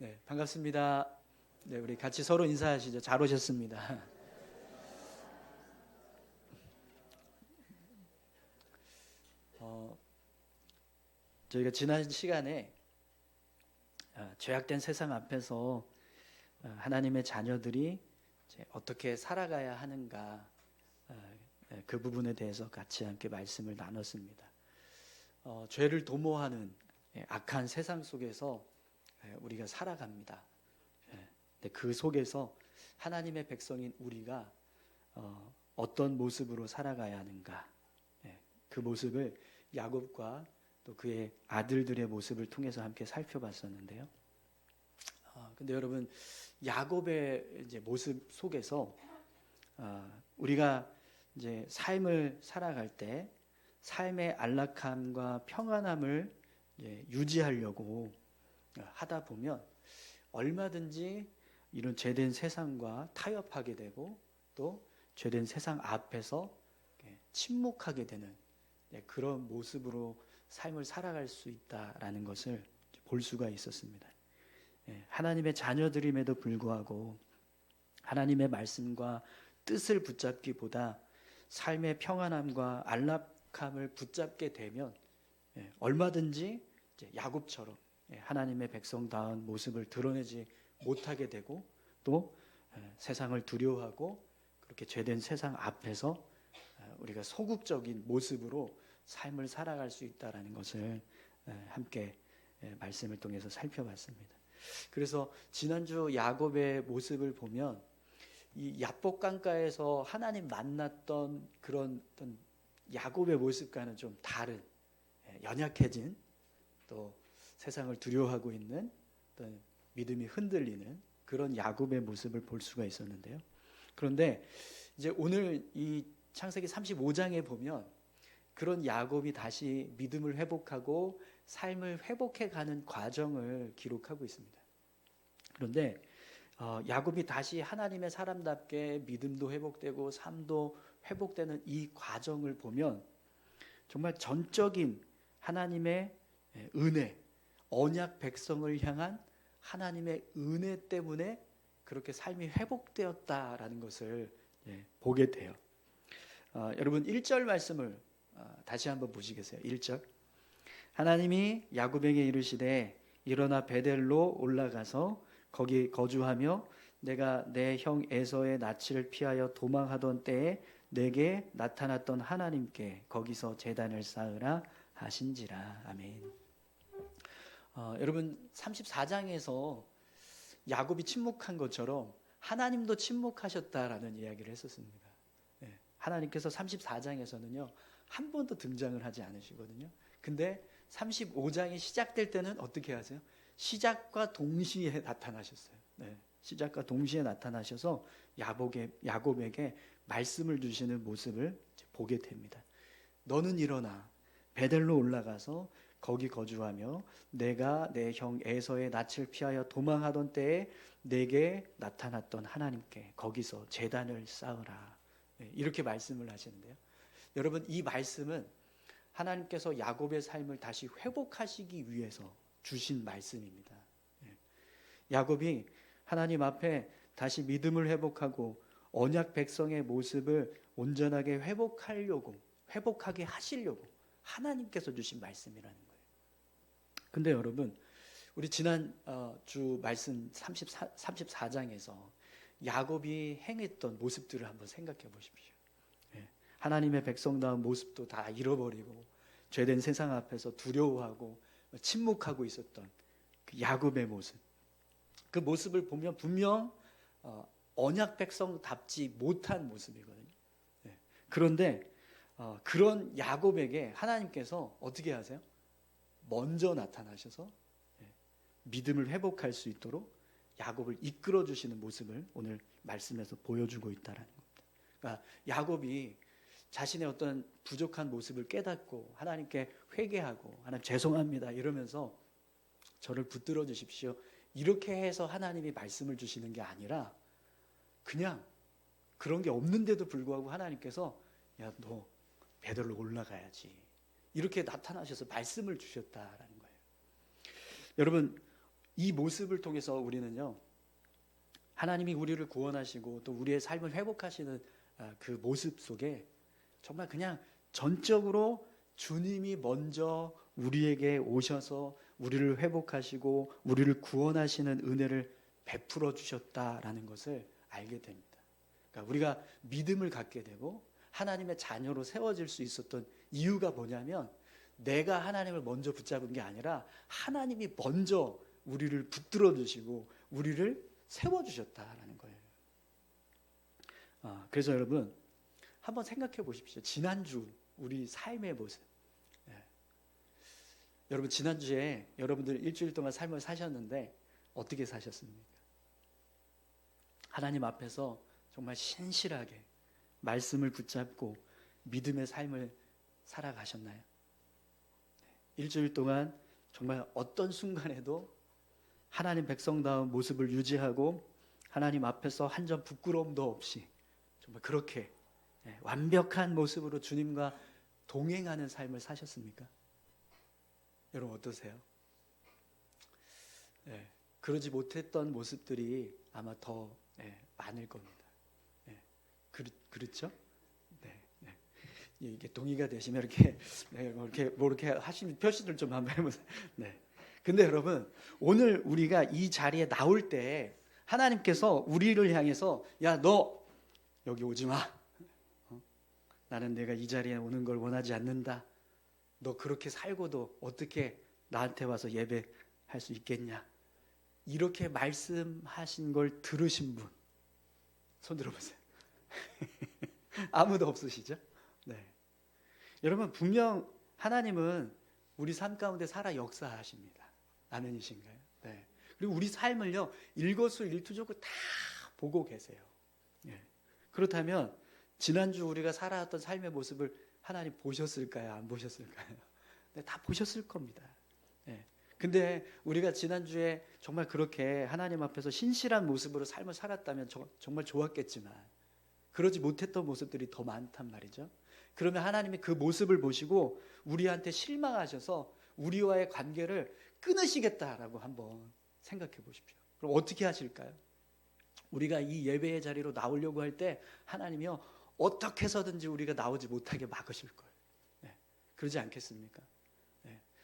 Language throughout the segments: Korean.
네, 반갑습니다. 네, 우리 같이 서로 인사하시죠. 잘 오셨습니다. 어, 저희가 지난 시간에 죄악된 세상 앞에서 하나님의 자녀들이 이제 어떻게 살아가야 하는가, 그 부분에 대해서 같이 함께 말씀을 나눴습니다. 죄를 도모하는 악한 세상 속에서 우리가 살아갑니다. 근데 그 속에서 하나님의 백성인 우리가 어떤 모습으로 살아가야 하는가, 그 모습을 야곱과 또 그의 아들들의 모습을 통해서 함께 살펴봤었는데요. 근데 여러분, 야곱의 이제 모습 속에서 우리가 이제 삶을 살아갈 때 삶의 안락함과 평안함을 유지하려고 하다 보면 얼마든지 이런 죄된 세상과 타협하게 되고 또 죄된 세상 앞에서 침묵하게 되는 그런 모습으로 삶을 살아갈 수 있다라는 것을 볼 수가 있었습니다. 하나님의 자녀들임에도 불구하고 하나님의 말씀과 뜻을 붙잡기보다 삶의 평안함과 안락함을 붙잡게 되면 얼마든지 야곱처럼 하나님의 백성다운 모습을 드러내지 못하게 되고 또 세상을 두려워하고 그렇게 죄된 세상 앞에서 우리가 소극적인 모습으로 삶을 살아갈 수 있다는 것을 함께 말씀을 통해서 살펴봤습니다. 그래서 지난주 야곱의 모습을 보면 이 야복 강가에서 하나님 만났던 그런 어떤 야곱의 모습과는 좀 다른 연약해진 또 세상을 두려워하고 있는 어떤 믿음이 흔들리는 그런 야곱의 모습을 볼 수가 있었는데요. 그런데 이제 오늘 이 창세기 35장에 보면 그런 야곱이 다시 믿음을 회복하고 삶을 회복해가는 과정을 기록하고 있습니다. 그런데 야곱이 다시 하나님의 사람답게 믿음도 회복되고 삶도 회복되는 이 과정을 보면 정말 전적인 하나님의 은혜, 언약 백성을 향한 하나님의 은혜 때문에 그렇게 삶이 회복되었다라는 것을 보게 돼요. 여러분 1절 말씀을 다시 한번 보시겠어요? 1절. 하나님이 야곱에게 이르시되 일어나 베델로 올라가서 거기 거주하며 내가 내 형 에서의 낯을 피하여 도망하던 때에 내게 나타났던 하나님께 거기서 제단을 쌓으라 하신지라. 아멘. 여러분 34장에서 야곱이 침묵한 것처럼 하나님도 침묵하셨다라는 이야기를 했었습니다. 하나님께서 34장에서는요 한 번도 등장을 하지 않으시거든요. 근데 35장이 시작될 때는 어떻게 하세요? 시작과 동시에 나타나셨어요. 시작과 동시에 나타나셔서 야곱에게 말씀을 주시는 모습을 보게 됩니다. 너는 일어나 베델로 올라가서 거기 거주하며 내가 내 형 에서의 낯을 피하여 도망하던 때에 내게 나타났던 하나님께 거기서 제단을 쌓으라. 이렇게 말씀을 하시는데요. 여러분 이 말씀은 하나님께서 야곱의 삶을 다시 회복하시기 위해서 주신 말씀입니다. 야곱이 하나님 앞에 다시 믿음을 회복하고 언약 백성의 모습을 온전하게 회복하게 하시려고 하나님께서 주신 말씀이라는 거예요. 근데 여러분 우리 지난 주 말씀 34장에서 야곱이 행했던 모습들을 한번 생각해 보십시오. 하나님의 백성다운 모습도 다 잃어버리고 죄된 세상 앞에서 두려워하고 침묵하고 있었던 그 야곱의 모습, 그 모습을 보면 분명 언약 백성답지 못한 모습이거든요. 그런데 그런 야곱에게 하나님께서 어떻게 하세요? 먼저 나타나셔서 믿음을 회복할 수 있도록 야곱을 이끌어 주시는 모습을 오늘 말씀에서 보여주고 있다는 겁니다. 그러니까 야곱이 자신의 어떤 부족한 모습을 깨닫고 하나님께 회개하고 하나님 죄송합니다 이러면서 저를 붙들어 주십시오 이렇게 해서 하나님이 말씀을 주시는 게 아니라 그냥 그런 게 없는데도 불구하고 하나님께서 야, 너 베델로 올라가야지 이렇게 나타나셔서 말씀을 주셨다라는 거예요. 여러분 이 모습을 통해서 우리는요, 하나님이 우리를 구원하시고 또 우리의 삶을 회복하시는 그 모습 속에 정말 그냥 전적으로 주님이 먼저 우리에게 오셔서 우리를 회복하시고 우리를 구원하시는 은혜를 베풀어 주셨다라는 것을 알게 됩니다. 그러니까 우리가 믿음을 갖게 되고 하나님의 자녀로 세워질 수 있었던 이유가 뭐냐면, 내가 하나님을 먼저 붙잡은 게 아니라 하나님이 먼저 우리를 붙들어 주시고 우리를 세워주셨다라는 거예요. 그래서 여러분 한번 생각해 보십시오. 지난주 우리 삶의 모습. 여러분 지난주에 여러분들 일주일 동안 삶을 사셨는데 어떻게 사셨습니까? 하나님 앞에서 정말 신실하게 말씀을 붙잡고 믿음의 삶을 살아가셨나요? 일주일 동안 정말 어떤 순간에도 하나님 백성다운 모습을 유지하고 하나님 앞에서 한 점 부끄러움도 없이 정말 그렇게 완벽한 모습으로 주님과 동행하는 삶을 사셨습니까? 여러분 어떠세요? 그러지 못했던 모습들이 아마 더 많을 겁니다. 그렇죠? 이게 동의가 되시면 이렇게 하시는 표시들 좀 한번 해보세요. 근데 여러분 오늘 우리가 이 자리에 나올 때 하나님께서 우리를 향해서 야, 너 여기 오지 마. 나는 내가 이 자리에 오는 걸 원하지 않는다. 너 그렇게 살고도 어떻게 나한테 와서 예배할 수 있겠냐. 이렇게 말씀하신 걸 들으신 분 손 들어보세요. 아무도 없으시죠? 여러분 분명 하나님은 우리 삶 가운데 살아 역사하십니다. 아멘이신가요? 그리고 우리 삶을요 일거수일투족을 다 보고 계세요. 그렇다면 지난주 우리가 살아왔던 삶의 모습을 하나님 보셨을까요? 안 보셨을까요? 다 보셨을 겁니다. 근데 우리가 지난주에 정말 그렇게 하나님 앞에서 신실한 모습으로 삶을 살았다면 정말 좋았겠지만 그러지 못했던 모습들이 더 많단 말이죠. 그러면 하나님이 그 모습을 보시고 우리한테 실망하셔서 우리와의 관계를 끊으시겠다라고 한번 생각해 보십시오. 그럼 어떻게 하실까요? 우리가 이 예배의 자리로 나오려고 할 때 하나님이요 어떻게 해서든지 우리가 나오지 못하게 막으실 거예요. 그러지 않겠습니까?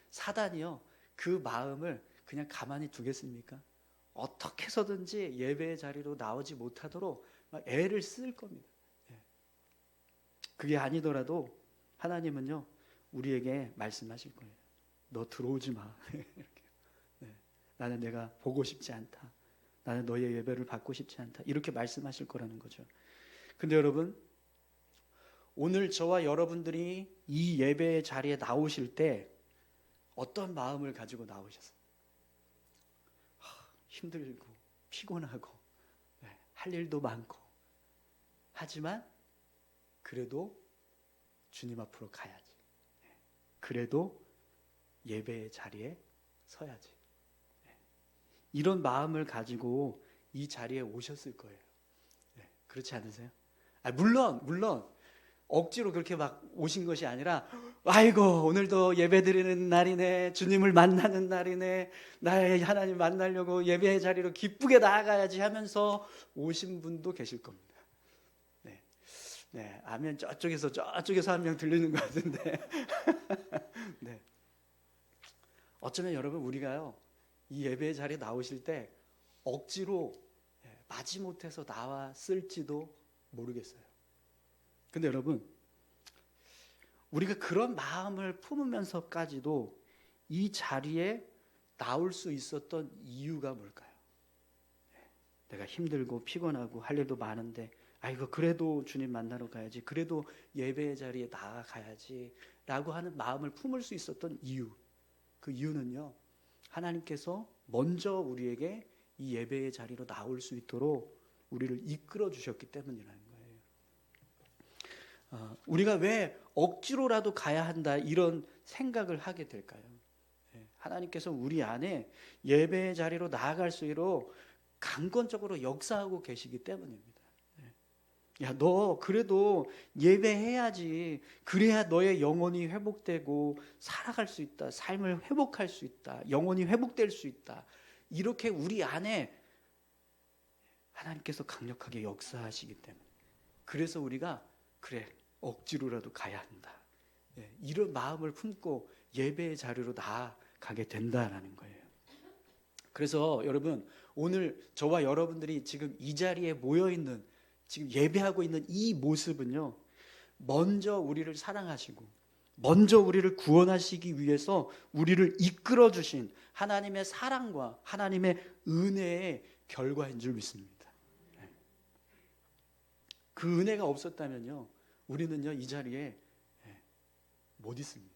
사단이요 그 마음을 그냥 가만히 두겠습니까? 어떻게 해서든지 예배의 자리로 나오지 못하도록 막 애를 쓸 겁니다. 그게 아니더라도 하나님은요 우리에게 말씀하실 거예요. 너 들어오지 마. 이렇게. 나는 내가 보고 싶지 않다. 나는 너의 예배를 받고 싶지 않다. 이렇게 말씀하실 거라는 거죠. 근데 여러분 오늘 저와 여러분들이 이 예배의 자리에 나오실 때 어떤 마음을 가지고 나오셨어요? 힘들고 피곤하고 할 일도 많고 하지만 그래도 주님 앞으로 가야지. 그래도 예배의 자리에 서야지. 이런 마음을 가지고 이 자리에 오셨을 거예요. 그렇지 않으세요? 물론 억지로 그렇게 막 오신 것이 아니라 아이고 오늘도 예배드리는 날이네, 주님을 만나는 날이네, 나의 하나님 만나려고 예배의 자리로 기쁘게 나아가야지 하면서 오신 분도 계실 겁니다. 아멘. 저쪽에서 한 명 들리는 것 같은데 어쩌면 여러분 우리가요 이 예배의 자리에 나오실 때 억지로 마지못해서 나왔을지도 모르겠어요. 근데 여러분 우리가 그런 마음을 품으면서까지도 이 자리에 나올 수 있었던 이유가 뭘까요? 내가 힘들고 피곤하고 할 일도 많은데 아이고 그래도 주님 만나러 가야지, 그래도 예배의 자리에 나아가야지 라고 하는 마음을 품을 수 있었던 이유, 그 이유는요 하나님께서 먼저 우리에게 이 예배의 자리로 나올 수 있도록 우리를 이끌어 주셨기 때문이라는 거예요. 우리가 왜 억지로라도 가야 한다 이런 생각을 하게 될까요? 하나님께서 우리 안에 예배의 자리로 나아갈 수 있도록 강권적으로 역사하고 계시기 때문입니다. 야, 너 그래도 예배해야지. 그래야 너의 영혼이 회복되고 살아갈 수 있다. 삶을 회복할 수 있다. 영혼이 회복될 수 있다. 이렇게 우리 안에 하나님께서 강력하게 역사하시기 때문에, 그래서 우리가 그래 억지로라도 가야 한다, 이런 마음을 품고 예배의 자리로 나아가게 된다라는 거예요. 그래서 여러분, 오늘 저와 여러분들이 지금 이 자리에 모여있는, 지금 예배하고 있는 이 모습은요, 먼저 우리를 사랑하시고 먼저 우리를 구원하시기 위해서 우리를 이끌어 주신 하나님의 사랑과 하나님의 은혜의 결과인 줄 믿습니다. 그 은혜가 없었다면요, 우리는요 이 자리에 못 있습니다.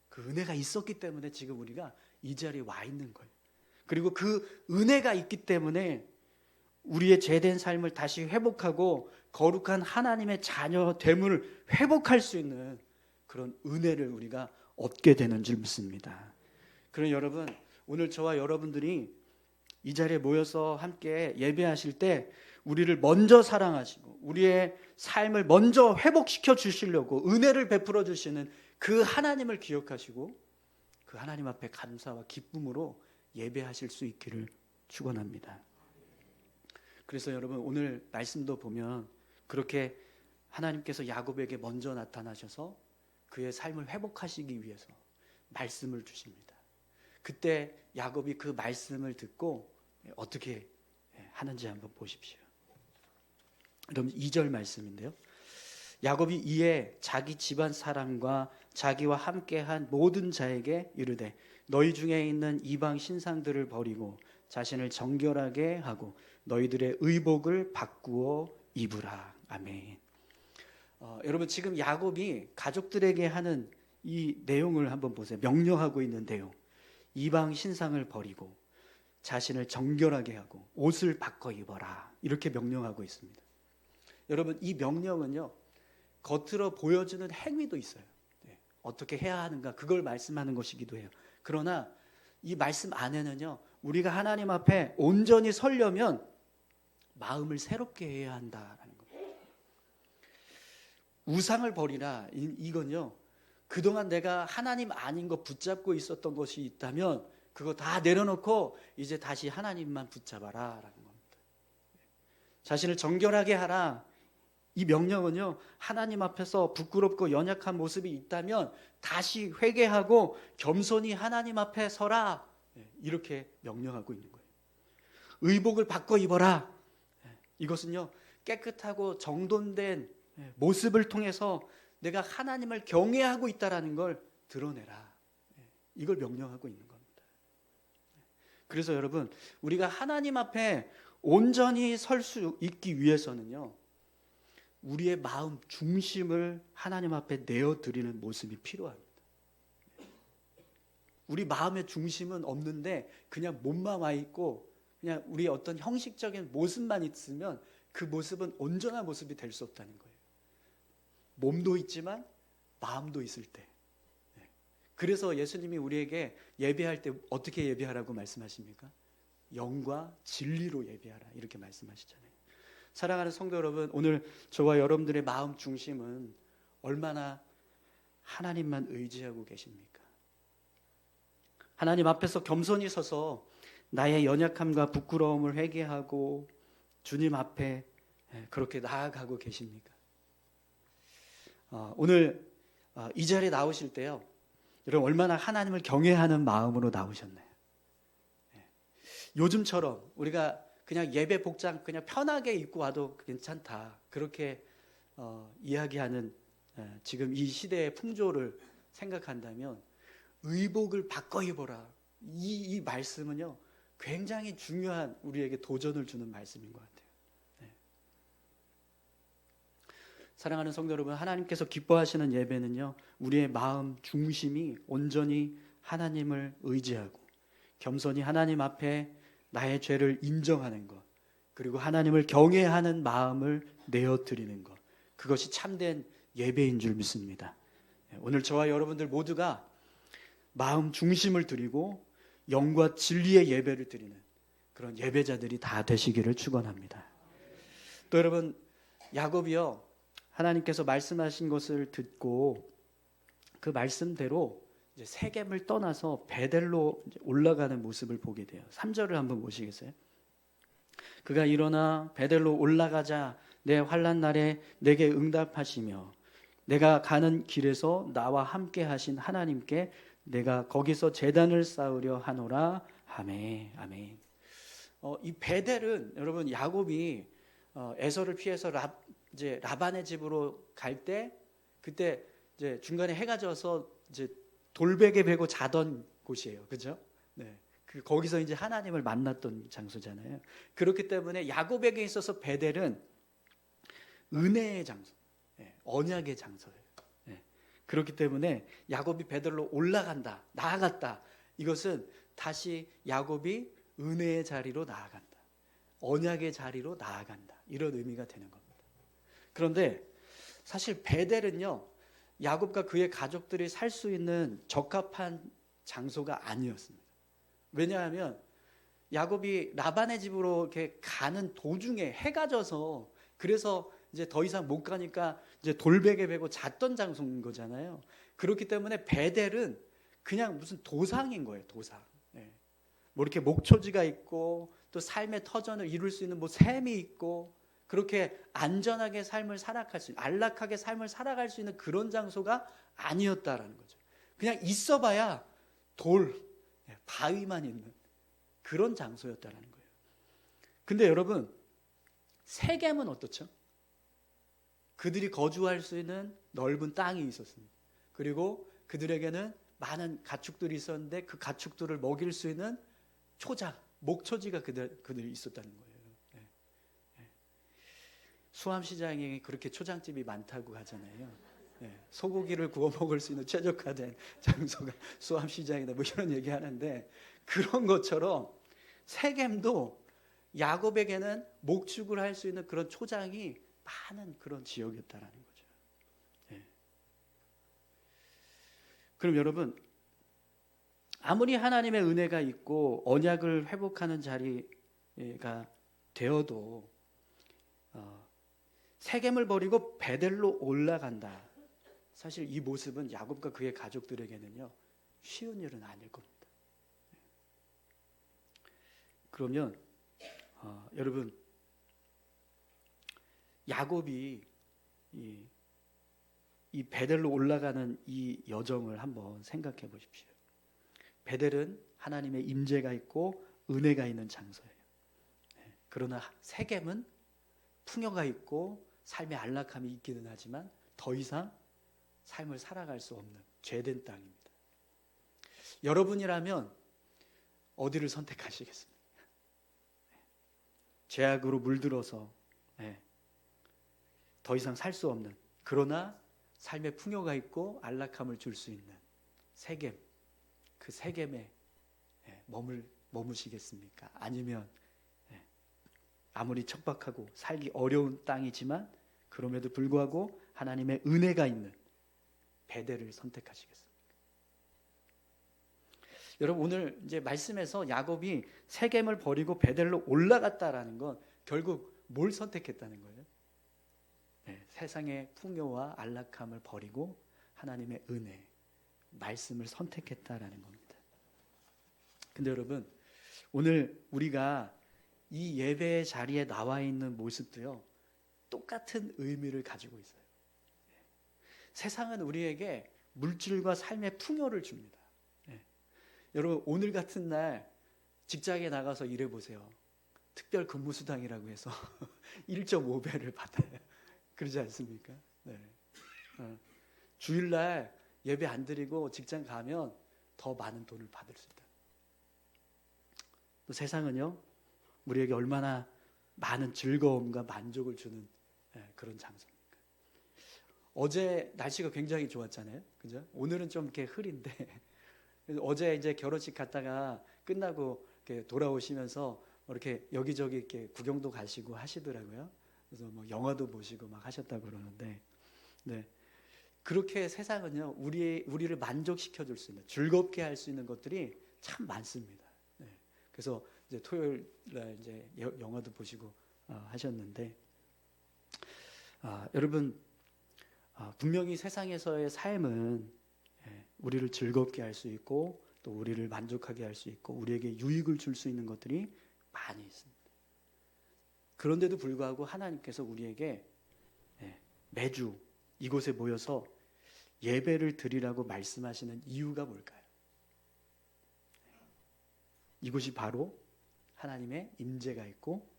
그 은혜가 있었기 때문에 지금 우리가 이 자리에 와 있는 거예요. 그리고 그 은혜가 있기 때문에 우리의 죄된 삶을 다시 회복하고 거룩한 하나님의 자녀됨을 회복할 수 있는 그런 은혜를 우리가 얻게 되는 줄 믿습니다. 그럼 여러분, 오늘 저와 여러분들이 이 자리에 모여서 함께 예배하실 때 우리를 먼저 사랑하시고 우리의 삶을 먼저 회복시켜 주시려고 은혜를 베풀어 주시는 그 하나님을 기억하시고 그 하나님 앞에 감사와 기쁨으로 예배하실 수 있기를 축원합니다. 그래서 여러분, 오늘 말씀도 보면 그렇게 하나님께서 야곱에게 먼저 나타나셔서 그의 삶을 회복하시기 위해서 말씀을 주십니다. 그때 야곱이 그 말씀을 듣고 어떻게 하는지 한번 보십시오. 그럼 2절 말씀인데요. 야곱이 이에 자기 집안 사람과 자기와 함께한 모든 자에게 이르되 너희 중에 있는 이방 신상들을 버리고 자신을 정결하게 하고 너희들의 의복을 바꾸어 입으라. 아멘. 여러분, 지금 야곱이 가족들에게 하는 이 내용을 한번 보세요. 명령하고 있는 내용. 이방 신상을 버리고 자신을 정결하게 하고 옷을 바꿔 입어라. 이렇게 명령하고 있습니다. 여러분, 이 명령은요, 겉으로 보여주는 행위도 있어요. 어떻게 해야 하는가, 그걸 말씀하는 것이기도 해요. 그러나 이 말씀 안에는요, 우리가 하나님 앞에 온전히 서려면 마음을 새롭게 해야 한다라는 거예요. 우상을 버리라, 이건요, 그동안 내가 하나님 아닌 거 붙잡고 있었던 것이 있다면 그거 다 내려놓고 이제 다시 하나님만 붙잡아라 라는 겁니다. 자신을 정결하게 하라, 이 명령은요, 하나님 앞에서 부끄럽고 연약한 모습이 있다면 다시 회개하고 겸손히 하나님 앞에 서라, 이렇게 명령하고 있는 거예요. 의복을 바꿔 입어라, 이것은요, 깨끗하고 정돈된 모습을 통해서 내가 하나님을 경외하고 있다라는 걸 드러내라, 이걸 명령하고 있는 겁니다. 그래서 여러분, 우리가 하나님 앞에 온전히 설 수 있기 위해서는요, 우리의 마음 중심을 하나님 앞에 내어드리는 모습이 필요합니다. 우리 마음의 중심은 없는데 그냥 몸만 와 있고 그냥 우리 어떤 형식적인 모습만 있으면 그 모습은 온전한 모습이 될 수 없다는 거예요. 몸도 있지만 마음도 있을 때. 그래서 예수님이 우리에게 예배할 때 어떻게 예배하라고 말씀하십니까? 영과 진리로 예배하라, 이렇게 말씀하시잖아요. 사랑하는 성도 여러분, 오늘 저와 여러분들의 마음 중심은 얼마나 하나님만 의지하고 계십니까? 하나님 앞에서 겸손히 서서 나의 연약함과 부끄러움을 회개하고 주님 앞에 그렇게 나아가고 계십니까? 오늘 이 자리에 나오실 때요, 여러분 얼마나 하나님을 경외하는 마음으로 나오셨나요? 요즘처럼 우리가 그냥 예배 복장 그냥 편하게 입고 와도 괜찮다, 그렇게 이야기하는 지금 이 시대의 풍조를 생각한다면 의복을 바꿔 입어라, 이 말씀은요 굉장히 중요한 우리에게 도전을 주는 말씀인 것 같아요. 사랑하는 성도 여러분, 하나님께서 기뻐하시는 예배는요, 우리의 마음 중심이 온전히 하나님을 의지하고 겸손히 하나님 앞에 나의 죄를 인정하는 것, 그리고 하나님을 경외하는 마음을 내어드리는 것, 그것이 참된 예배인 줄 믿습니다. 오늘 저와 여러분들 모두가 마음 중심을 드리고 영과 진리의 예배를 드리는 그런 예배자들이 다 되시기를 축원합니다. 또 여러분, 야곱이요, 하나님께서 말씀하신 것을 듣고 그 말씀대로 이제 세겜을 떠나서 베델로 올라가는 모습을 보게 돼요. 3절을 한번 보시겠어요? 그가 일어나 베델로 올라가자 내 환난 날에 내게 응답하시며 내가 가는 길에서 나와 함께 하신 하나님께 내가 거기서 제단을 쌓으려 하노라. 아멘. 아멘. 이 베델은 여러분 야곱이 에서를 피해서 이제 라반의 집으로 갈 때 그때 이제 중간에 해가 져서 이제 돌베개 베고 자던 곳이에요. 그죠? 네. 거기서 이제 하나님을 만났던 장소잖아요. 그렇기 때문에 야곱에게 있어서 베델은 은혜의 장소, 언약의 장소예요. 그렇기 때문에 야곱이 베델로 올라간다, 나아갔다. 이것은 다시 야곱이 은혜의 자리로 나아간다, 언약의 자리로 나아간다. 이런 의미가 되는 겁니다. 그런데 사실 베델은요, 야곱과 그의 가족들이 살 수 있는 적합한 장소가 아니었습니다. 왜냐하면 야곱이 라반의 집으로 이렇게 가는 도중에 해가 져서 그래서 이제 더 이상 못 가니까 이제 돌베개 베고 잤던 장소인 거잖아요. 그렇기 때문에 베델은 그냥 무슨 도상인 거예요, 도상. 뭐 이렇게 목초지가 있고 또 삶의 터전을 이룰 수 있는 뭐 샘이 있고 그렇게 안전하게 삶을 살아갈 수 있는, 안락하게 삶을 살아갈 수 있는 그런 장소가 아니었다라는 거죠. 그냥 있어봐야 돌, 바위만 있는 그런 장소였다라는 거예요. 근데 여러분, 세겜은 어떻죠? 그들이 거주할 수 있는 넓은 땅이 있었습니다. 그리고 그들에게는 많은 가축들이 있었는데 그 가축들을 먹일 수 있는 초장, 목초지가 그들이 있었다는 거예요. 수암시장에 그렇게 초장집이 많다고 하잖아요. 소고기를 구워 먹을 수 있는 최적화된 장소가 수암시장이다, 뭐 이런 얘기 하는데, 그런 것처럼 세겜도 야곱에게는 목축을 할 수 있는 그런 초장이 많은 그런 지역이었다라는 거죠. 그럼 여러분, 아무리 하나님의 은혜가 있고 언약을 회복하는 자리가 되어도 세겜을 버리고 베델로 올라간다. 사실 이 모습은 야곱과 그의 가족들에게는요, 쉬운 일은 아닐 겁니다. 그러면 여러분, 야곱이 이 베델로 올라가는 이 여정을 한번 생각해 보십시오. 베델은 하나님의 임재가 있고 은혜가 있는 장소예요. 그러나 세겜은 풍요가 있고 삶의 안락함이 있기는 하지만 더 이상 삶을 살아갈 수 없는 죄된 땅입니다. 여러분이라면 어디를 선택하시겠습니까? 죄악으로 물들어서 더 이상 살 수 없는, 그러나 삶의 풍요가 있고 안락함을 줄 수 있는 세겜, 그 세겜에 머무시겠습니까? 아니면 아무리 척박하고 살기 어려운 땅이지만 그럼에도 불구하고 하나님의 은혜가 있는 베델을 선택하시겠습니까? 여러분, 오늘 이제 말씀에서 야곱이 세겜을 버리고 베델로 올라갔다라는 건 결국 뭘 선택했다는 거예요? 세상의 풍요와 안락함을 버리고 하나님의 은혜, 말씀을 선택했다라는 겁니다. 근데 여러분, 오늘 우리가 이 예배의 자리에 나와 있는 모습도요, 똑같은 의미를 가지고 있어요. 세상은 우리에게 물질과 삶의 풍요를 줍니다. 여러분, 오늘 같은 날 직장에 나가서 일해보세요. 특별 근무수당이라고 해서 1.5배를 받아요. 그러지 않습니까? 주일날 예배 안 드리고 직장 가면 더 많은 돈을 받을 수 있다. 또 세상은요, 우리에게 얼마나 많은 즐거움과 만족을 주는 그런 장소입니까? 어제 날씨가 굉장히 좋았잖아요. 그죠? 오늘은 좀 이렇게 흐린데 그래서 어제 이제 결혼식 갔다가 끝나고 이렇게 돌아오시면서 이렇게 여기저기 이렇게 구경도 가시고 하시더라고요. 그래서 뭐 영화도 보시고 막 하셨다고 그러는데, 그렇게 세상은요, 우리를 만족시켜 줄 수 있는, 즐겁게 할 수 있는 것들이 참 많습니다. 그래서 이제 토요일 날 이제 영화도 보시고 하셨는데, 여러분, 분명히 세상에서의 삶은 우리를 즐겁게 할 수 있고 또 우리를 만족하게 할 수 있고 우리에게 유익을 줄 수 있는 것들이 많이 있습니다. 그런데도 불구하고 하나님께서 우리에게 매주 이곳에 모여서 예배를 드리라고 말씀하시는 이유가 뭘까요? 이곳이 바로 하나님의 임재가 있고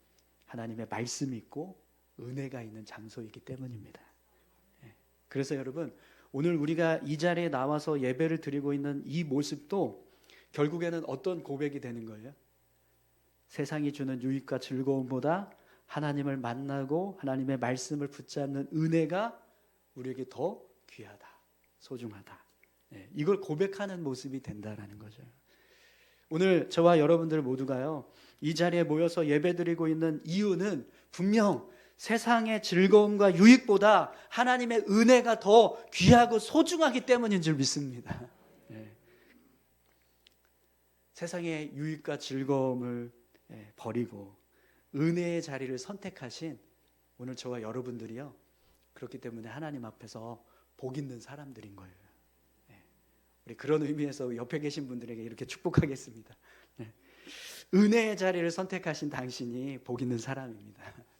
하나님의 말씀이 있고 은혜가 있는 장소이기 때문입니다. 그래서 여러분, 오늘 우리가 이 자리에 나와서 예배를 드리고 있는 이 모습도 결국에는 어떤 고백이 되는 거예요? 세상이 주는 유익과 즐거움보다 하나님을 만나고 하나님의 말씀을 붙잡는 은혜가 우리에게 더 귀하다, 소중하다. 이걸 고백하는 모습이 된다라는 거죠. 오늘 저와 여러분들 모두가요, 이 자리에 모여서 예배드리고 있는 이유는 분명 세상의 즐거움과 유익보다 하나님의 은혜가 더 귀하고 소중하기 때문인 줄 믿습니다. 세상의 유익과 즐거움을 버리고 은혜의 자리를 선택하신 오늘 저와 여러분들이요, 그렇기 때문에 하나님 앞에서 복 있는 사람들인 거예요. 우리 그런 의미에서 옆에 계신 분들에게 이렇게 축복하겠습니다. 은혜의 자리를 선택하신 당신이 복 있는 사람입니다.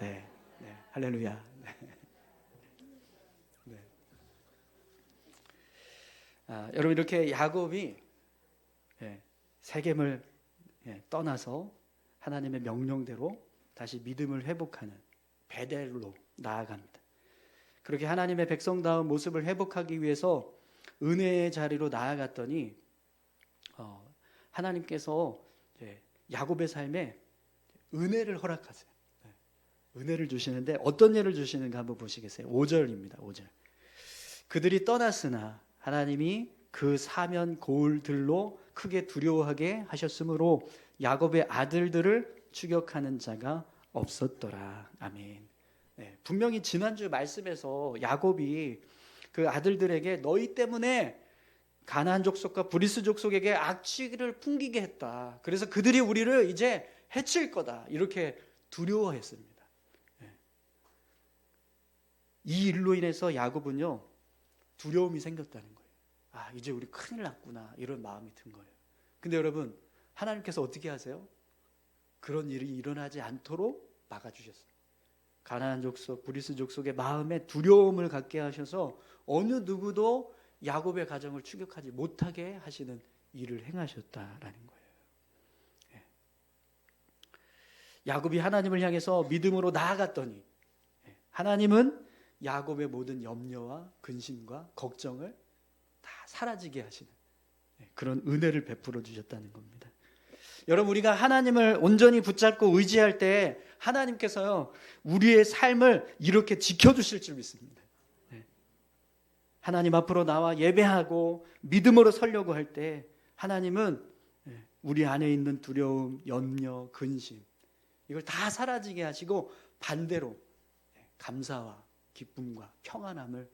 네, 할렐루야. 여러분, 이렇게 야곱이 세겜을 떠나서 하나님의 명령대로 다시 믿음을 회복하는 베델로 나아갑니다. 그렇게 하나님의 백성다운 모습을 회복하기 위해서 은혜의 자리로 나아갔더니 하나님께서 야곱의 삶에 은혜를 허락하세요. 은혜를 주시는데 어떤 예를 주시는가 한번 보시겠어요? 5절입니다. 5절. 그들이 떠났으나 하나님이 그 사면 고을들로 크게 두려워하게 하셨으므로 야곱의 아들들을 추격하는 자가 없었더라. 아멘. 분명히 지난주 말씀에서 야곱이 그 아들들에게 너희 때문에 가나안 족속과 브리스 족속에게 악취를 풍기게 했다. 그래서 그들이 우리를 이제 해칠 거다. 이렇게 두려워했습니다. 이 일로 인해서 야곱은요, 두려움이 생겼다는 거예요. 이제 우리 큰일 났구나, 이런 마음이 든 거예요. 근데 여러분, 하나님께서 어떻게 하세요? 그런 일이 일어나지 않도록 막아주셨어요. 가나안 족속, 브리스 족속의 마음에 두려움을 갖게 하셔서 어느 누구도 야곱의 가정을 추격하지 못하게 하시는 일을 행하셨다라는 거예요. 야곱이 하나님을 향해서 믿음으로 나아갔더니 하나님은 야곱의 모든 염려와 근심과 걱정을 다 사라지게 하시는 그런 은혜를 베풀어 주셨다는 겁니다. 여러분, 우리가 하나님을 온전히 붙잡고 의지할 때 하나님께서요, 우리의 삶을 이렇게 지켜주실 줄 믿습니다. 하나님 앞으로 나와 예배하고 믿음으로 서려고 할 때 하나님은 우리 안에 있는 두려움, 염려, 근심 이걸 다 사라지게 하시고 반대로 감사와 기쁨과 평안함을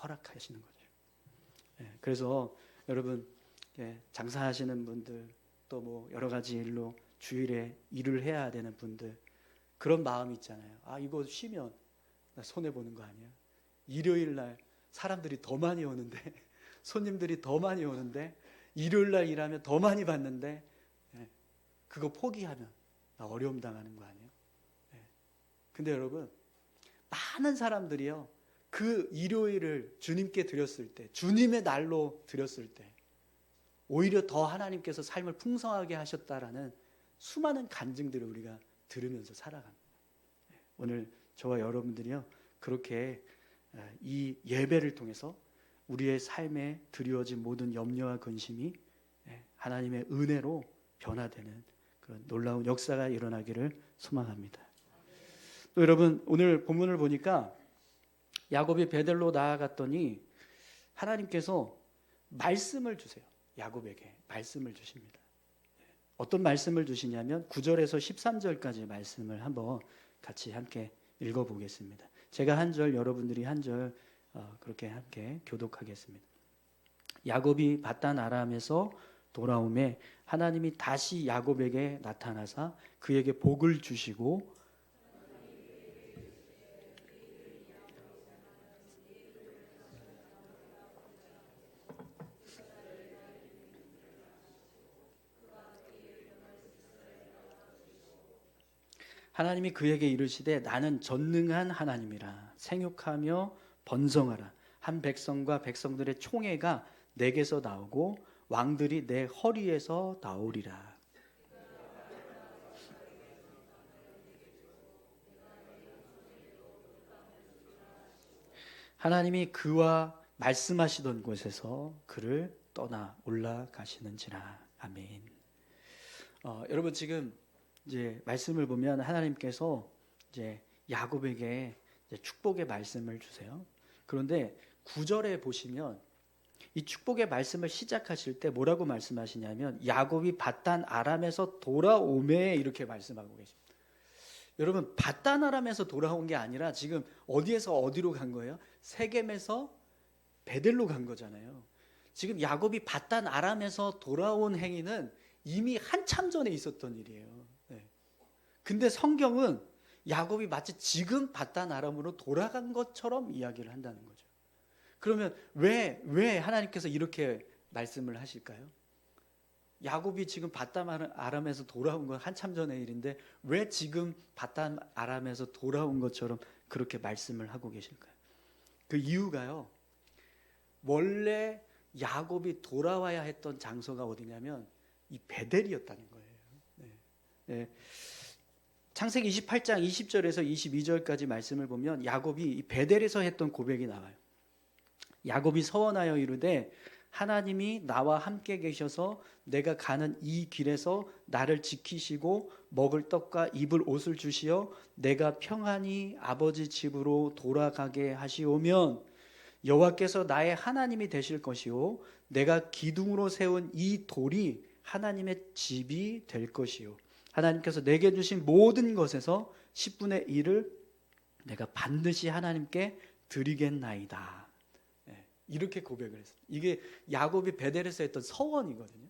허락하시는 거죠. 그래서 여러분, 장사하시는 분들 또 뭐 여러 가지 일로 주일에 일을 해야 되는 분들, 그런 마음이 있잖아요. 이거 쉬면 나 손해 보는 거 아니야? 일요일 날 사람들이 더 많이 오는데, 손님들이 더 많이 오는데, 일요일 날 일하면 더 많이 받는데 그거 포기하면 나 어려움 당하는 거 아니에요? 근데 여러분, 많은 사람들이요, 그 일요일을 주님께 드렸을 때, 주님의 날로 드렸을 때 오히려 더 하나님께서 삶을 풍성하게 하셨다라는 수많은 간증들을 우리가 들으면서 살아갑니다. 오늘 저와 여러분들이요, 그렇게 이 예배를 통해서 우리의 삶에 드리워진 모든 염려와 근심이 하나님의 은혜로 변화되는 그런 놀라운 역사가 일어나기를 소망합니다. 또 여러분, 오늘 본문을 보니까 야곱이 베델로 나아갔더니 하나님께서 말씀을 주세요. 야곱에게 말씀을 주십니다. 어떤 말씀을 주시냐면 9절에서 13절까지 말씀을 한번 같이 함께 읽어보겠습니다. 제가 한 절, 여러분들이 한 절 그렇게 함께 교독하겠습니다. 야곱이 밧단 아람에서 돌아오매 하나님이 다시 야곱에게 나타나사 그에게 복을 주시고 하나님이 그에게 이르시되 나는 전능한 하나님이라. 생육하며 번성하라. 한 백성과 백성들의 총회가 내게서 나오고 왕들이 내 허리에서 나오리라. 하나님이 그와 말씀하시던 곳에서 그를 떠나 올라가시는지라. 아멘. 여러분 지금 이제 말씀을 보면 하나님께서 이제 야곱에게 이제 축복의 말씀을 주세요. 그런데 9절에 보시면 이 축복의 말씀을 시작하실 때 뭐라고 말씀하시냐면 야곱이 밧단 아람에서 돌아오매 이렇게 말씀하고 계십니다. 여러분 밧단 아람에서 돌아온 게 아니라 지금 어디에서 어디로 간 거예요? 세겜에서 베델로 간 거잖아요. 지금 야곱이 밧단 아람에서 돌아온 행위는 이미 한참 전에 있었던 일이에요. 네. 근데 성경은 야곱이 마치 지금 밧단 아람으로 돌아간 것처럼 이야기를 한다는 거죠. 그러면 왜 하나님께서 이렇게 말씀을 하실까요? 야곱이 지금 밧단 아람에서 돌아온 건 한참 전의 일인데 왜 지금 밧단 아람에서 돌아온 것처럼 그렇게 말씀을 하고 계실까요? 그 이유가요. 원래 야곱이 돌아와야 했던 장소가 어디냐면 이 베델이었다는 거예요. 네. 네. 창세기 28장 20절에서 22절까지 말씀을 보면 야곱이 이 베델에서 했던 고백이 나와요. 야곱이 서원하여 이르되 하나님이 나와 함께 계셔서 내가 가는 이 길에서 나를 지키시고 먹을 떡과 입을 옷을 주시어 내가 평안히 아버지 집으로 돌아가게 하시오면 여호와께서 나의 하나님이 되실 것이요 내가 기둥으로 세운 이 돌이 하나님의 집이 될 것이요 하나님께서 내게 주신 모든 것에서 10분의 1을 내가 반드시 하나님께 드리겠나이다. 이렇게 고백을 했어요. 이게 야곱이 베델에서 했던 서원이거든요.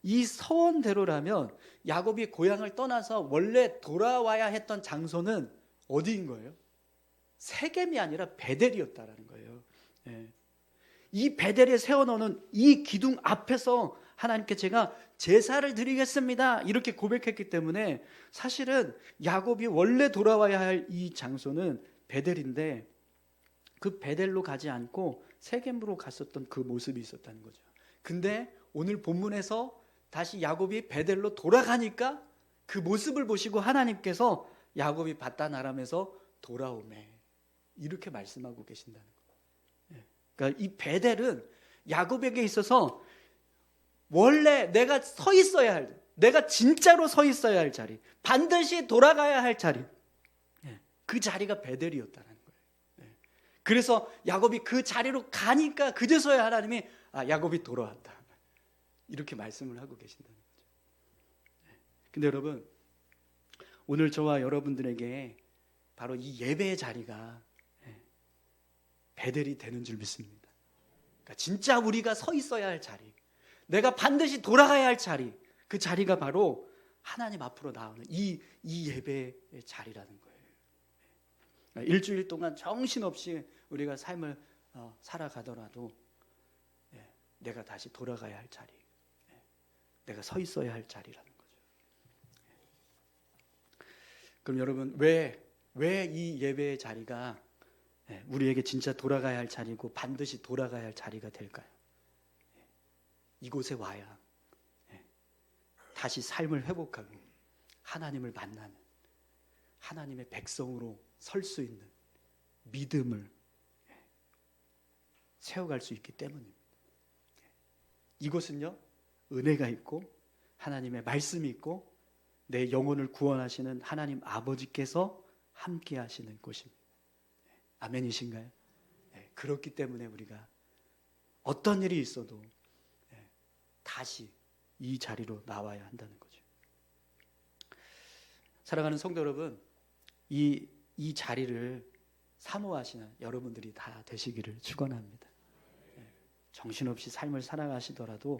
이 서원대로라면 야곱이 고향을 떠나서 원래 돌아와야 했던 장소는 어디인 거예요? 세겜이 아니라 베델이었다라는 거예요. 이 베델에 세워놓은 이 기둥 앞에서 하나님께 제가 제사를 드리겠습니다 이렇게 고백했기 때문에 사실은 야곱이 원래 돌아와야 할 이 장소는 베델인데 그 베델로 가지 않고 세겜으로 갔었던 그 모습이 있었다는 거죠. 근데 오늘 본문에서 다시 야곱이 베델로 돌아가니까 그 모습을 보시고 하나님께서 야곱이 밧단 아람에서 돌아오매 이렇게 말씀하고 계신다는 거예요. 그러니까 이 베델은 야곱에게 있어서 원래 내가 서 있어야 할, 내가 진짜로 서 있어야 할 자리, 반드시 돌아가야 할 자리, 그 자리가 베델이었다는 거예요. 그래서 야곱이 그 자리로 가니까 그제서야 하나님이 야곱이 돌아왔다 이렇게 말씀을 하고 계신다는 거죠. 근데 여러분 오늘 저와 여러분들에게 바로 이 예배의 자리가 베델이 되는 줄 믿습니다. 그러니까 진짜 우리가 서 있어야 할 자리, 내가 반드시 돌아가야 할 자리, 그 자리가 바로 하나님 앞으로 나오는 이 예배의 자리라는 거예요. 일주일 동안 정신없이 우리가 삶을 살아가더라도 내가 다시 돌아가야 할 자리, 내가 서 있어야 할 자리라는 거죠. 그럼 여러분 왜 이 예배의 자리가 우리에게 진짜 돌아가야 할 자리고 반드시 돌아가야 할 자리가 될까요? 이곳에 와야 다시 삶을 회복하고 하나님을 만나는 하나님의 백성으로 설 수 있는 믿음을 세워갈 수 있기 때문입니다. 이곳은요 은혜가 있고 하나님의 말씀이 있고 내 영혼을 구원하시는 하나님 아버지께서 함께 하시는 곳입니다. 아멘이신가요? 그렇기 때문에 우리가 어떤 일이 있어도 다시 이 자리로 나와야 한다는 거죠. 사랑하는 성도 여러분, 이 자리를 사모하시는 여러분들이 다 되시기를 축원합니다. 정신없이 삶을 살아가시더라도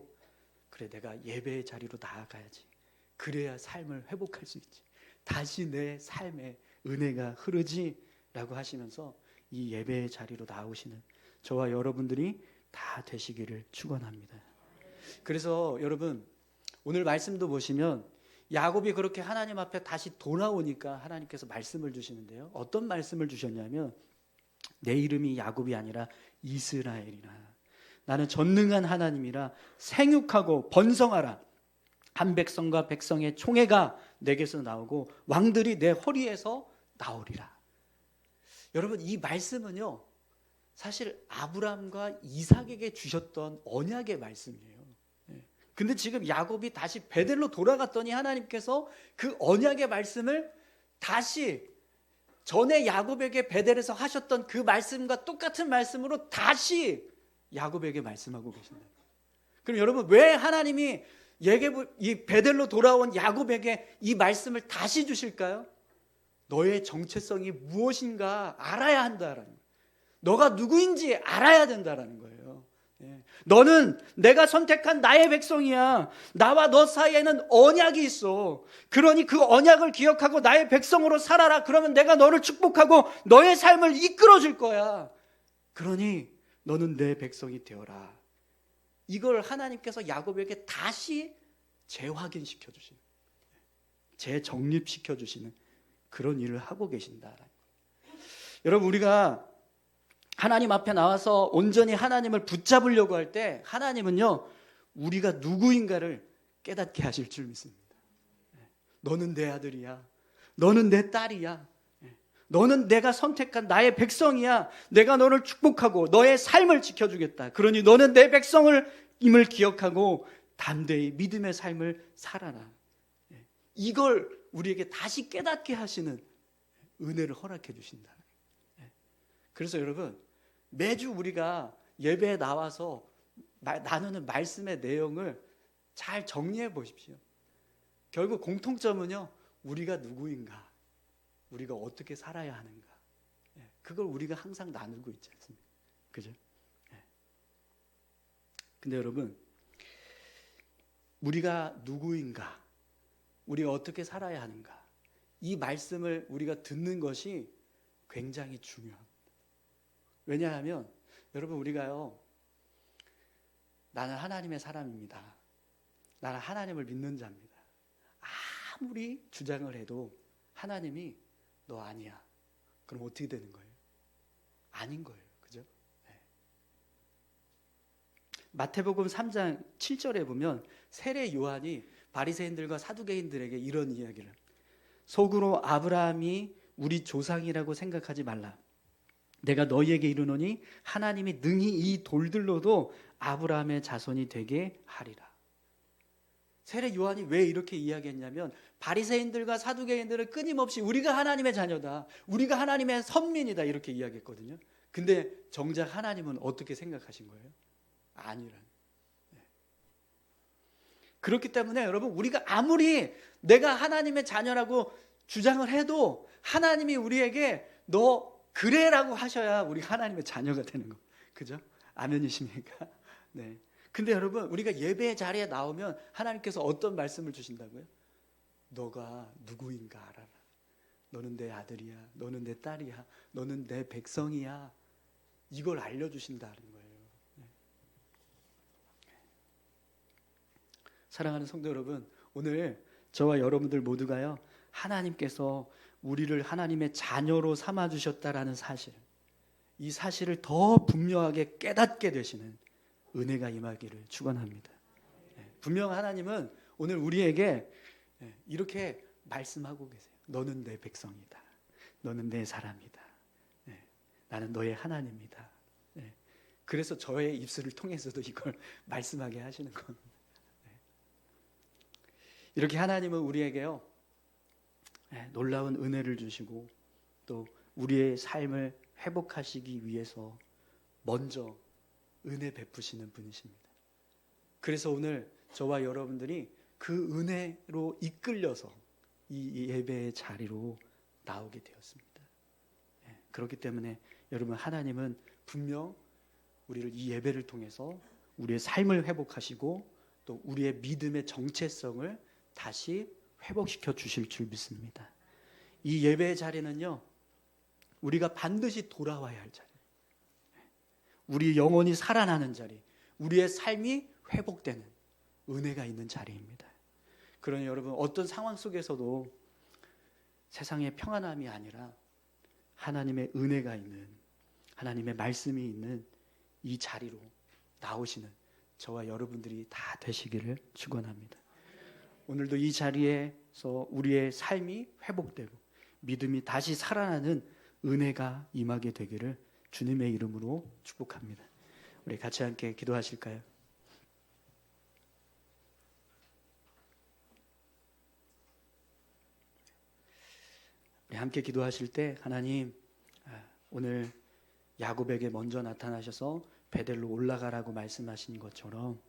그래 내가 예배의 자리로 나아가야지. 그래야 삶을 회복할 수 있지. 다시 내 삶에 은혜가 흐르지라고 하시면서 이 예배의 자리로 나오시는 저와 여러분들이 다 되시기를 축원합니다. 그래서 여러분 오늘 말씀도 보시면 야곱이 그렇게 하나님 앞에 다시 돌아오니까 하나님께서 말씀을 주시는데요. 어떤 말씀을 주셨냐면 내 이름이 야곱이 아니라 이스라엘이라. 나는 전능한 하나님이라 생육하고 번성하라. 한 백성과 백성의 총회가 내게서 나오고 왕들이 내 허리에서 나오리라. 여러분, 이 말씀은요, 사실 아브라함과 이삭에게 주셨던 언약의 말씀이에요. 근데 지금 야곱이 다시 베델로 돌아갔더니 하나님께서 그 언약의 말씀을 다시 전에 야곱에게 베델에서 하셨던 그 말씀과 똑같은 말씀으로 다시 야곱에게 말씀하고 계신다. 그럼 여러분, 왜 하나님이 이 베델로 돌아온 야곱에게 이 말씀을 다시 주실까요? 너의 정체성이 무엇인가 알아야 한다라는 거예요. 너가 누구인지 알아야 된다라는 거예요. 너는 내가 선택한 나의 백성이야. 나와 너 사이에는 언약이 있어. 그러니 그 언약을 기억하고 나의 백성으로 살아라. 그러면 내가 너를 축복하고 너의 삶을 이끌어 줄 거야. 그러니 너는 내 백성이 되어라. 이걸 하나님께서 야곱에게 다시 재확인시켜 주시는, 재정립시켜 주시는 그런 일을 하고 계신다. 여러분, 우리가 하나님 앞에 나와서 온전히 하나님을 붙잡으려고 할 때 하나님은요, 우리가 누구인가를 깨닫게 하실 줄 믿습니다. 너는 내 아들이야. 너는 내 딸이야. 너는 내가 선택한 나의 백성이야. 내가 너를 축복하고 너의 삶을 지켜주겠다. 그러니 너는 내 백성임을 기억하고 담대히 믿음의 삶을 살아라. 이걸 우리에게 다시 깨닫게 하시는 은혜를 허락해 주신다. 그래서 여러분, 매주 우리가 예배에 나와서 나누는 말씀의 내용을 잘 정리해 보십시오. 결국 공통점은요, 우리가 누구인가, 우리가 어떻게 살아야 하는가, 그걸 우리가 항상 나누고 있지 않습니까? 그죠? 근데 여러분, 우리가 누구인가, 우리가 어떻게 살아야 하는가, 이 말씀을 우리가 듣는 것이 굉장히 중요합니다. 왜냐하면 여러분, 우리가요, 나는 하나님의 사람입니다, 나는 하나님을 믿는 자입니다, 아무리 주장을 해도 하나님이 너 아니야. 그럼 어떻게 되는 거예요? 아닌 거예요. 그죠? 네. 마태복음 3장 7절에 보면 세례 요한이 바리새인들과 사두개인들에게 이런 이야기를, 속으로 아브라함이 우리 조상이라고 생각하지 말라. 내가 너희에게 이르노니 하나님이 능히 이 돌들로도 아브라함의 자손이 되게 하리라. 세례 요한이 왜 이렇게 이야기했냐면, 바리새인들과 사두개인들은 끊임없이 우리가 하나님의 자녀다, 우리가 하나님의 선민이다, 이렇게 이야기했거든요. 근데 정작 하나님은 어떻게 생각하신 거예요? 아니라는. 그렇기 때문에 여러분, 우리가 아무리 내가 하나님의 자녀라고 주장을 해도 하나님이 우리에게 너 그래라고 하셔야 우리가 하나님의 자녀가 되는 거. 그죠? 아멘이십니까? 네. 근데 여러분, 우리가 예배의 자리에 나오면 하나님께서 어떤 말씀을 주신다고요? 너가 누구인가 알아라. 너는 내 아들이야. 너는 내 딸이야. 너는 내 백성이야. 이걸 알려주신다는 거예요. 네. 사랑하는 성도 여러분, 오늘 저와 여러분들 모두가요, 하나님께서 우리를 하나님의 자녀로 삼아주셨다라는 사실, 이 사실을 더 분명하게 깨닫게 되시는 은혜가 임하기를 축원합니다. 분명 하나님은 오늘 우리에게 이렇게 말씀하고 계세요. 너는 내 백성이다. 너는 내 사람이다. 나는 너의 하나님이다. 그래서 저의 입술을 통해서도 이걸 말씀하게 하시는 겁니다. 이렇게 하나님은 우리에게요, 놀라운 은혜를 주시고 또 우리의 삶을 회복하시기 위해서 먼저 은혜 베푸시는 분이십니다. 그래서 오늘 저와 여러분들이 그 은혜로 이끌려서 이 예배의 자리로 나오게 되었습니다. 그렇기 때문에 여러분, 하나님은 분명 우리를 이 예배를 통해서 우리의 삶을 회복하시고 또 우리의 믿음의 정체성을 다시 회복시켜 주실 줄 믿습니다. 이 예배의 자리는요, 우리가 반드시 돌아와야 할 자리, 우리 영혼이 살아나는 자리, 우리의 삶이 회복되는 은혜가 있는 자리입니다. 그러니 여러분, 어떤 상황 속에서도 세상의 평안함이 아니라 하나님의 은혜가 있는, 하나님의 말씀이 있는 이 자리로 나오시는 저와 여러분들이 다 되시기를 축원합니다. 오늘도 이 자리에서 우리의 삶이 회복되고 믿음이 다시 살아나는 은혜가 임하게 되기를 주님의 이름으로 축복합니다. 우리 같이 함께 기도하실까요? 우리 함께 기도하실 때 하나님, 오늘 야곱에게 먼저 나타나셔서 베델로 올라가라고 말씀하신 것처럼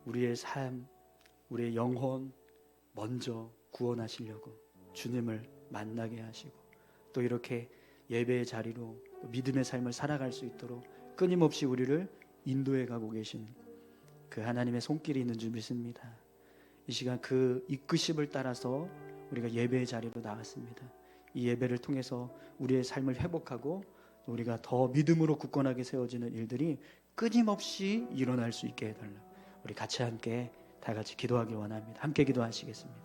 우리의 삶, 우리의 영혼 먼저 구원하시려고 주님을 만나게 하시고 또 이렇게 예배의 자리로 믿음의 삶을 살아갈 수 있도록 끊임없이 우리를 인도해 가고 계신 그 하나님의 손길이 있는 줄 믿습니다. 이 시간 그 이끄심을 따라서 우리가 예배의 자리로 나왔습니다. 이 예배를 통해서 우리의 삶을 회복하고 우리가 더 믿음으로 굳건하게 세워지는 일들이 끊임없이 일어날 수 있게 해달라. 우리 같이 함께 다 같이 기도하기 원합니다. 함께 기도하시겠습니다.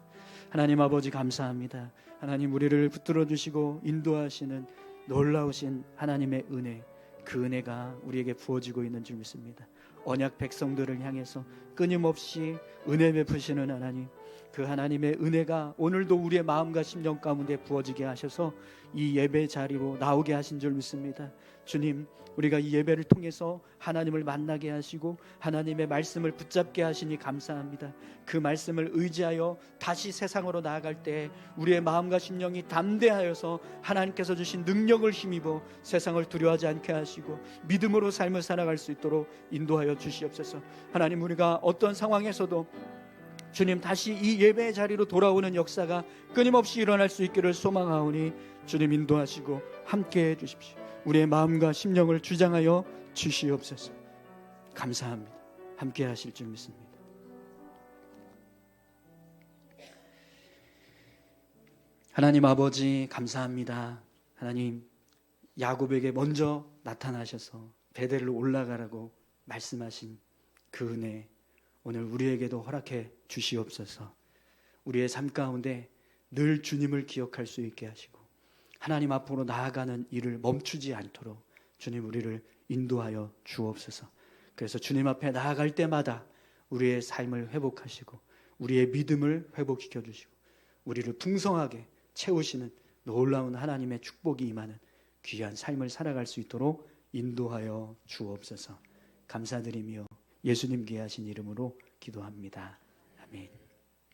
하나님 아버지 감사합니다. 하나님 우리를 붙들어 주시고 인도하시는 놀라우신 하나님의 은혜, 그 은혜가 우리에게 부어지고 있는 줄 믿습니다. 언약 백성들을 향해서 끊임없이 은혜 베푸시는 하나님, 그 하나님의 은혜가 오늘도 우리의 마음과 심령 가운데 부어지게 하셔서 이 예배 자리로 나오게 하신 줄 믿습니다. 주님, 우리가 이 예배를 통해서 하나님을 만나게 하시고 하나님의 말씀을 붙잡게 하시니 감사합니다. 그 말씀을 의지하여 다시 세상으로 나아갈 때 우리의 마음과 심령이 담대하여서 하나님께서 주신 능력을 힘입어 세상을 두려워하지 않게 하시고 믿음으로 삶을 살아갈 수 있도록 인도하여 주시옵소서. 하나님, 우리가 어떤 상황에서도 주님 다시 이 예배의 자리로 돌아오는 역사가 끊임없이 일어날 수 있기를 소망하오니 주님 인도하시고 함께해 주십시오. 우리의 마음과 심령을 주장하여 주시옵소서. 감사합니다. 함께 하실 줄 믿습니다. 하나님 아버지 감사합니다. 하나님, 야곱에게 먼저 나타나셔서 베델로 올라가라고 말씀하신 그 은혜 오늘 우리에게도 허락해 주시옵소서. 우리의 삶 가운데 늘 주님을 기억할 수 있게 하시고 하나님 앞으로 나아가는 일을 멈추지 않도록 주님 우리를 인도하여 주옵소서. 그래서 주님 앞에 나아갈 때마다 우리의 삶을 회복하시고 우리의 믿음을 회복시켜 주시고 우리를 풍성하게 채우시는 놀라운 하나님의 축복이 임하는 귀한 삶을 살아갈 수 있도록 인도하여 주옵소서. 감사드리며 예수님 귀하신 이름으로 기도합니다. 아멘.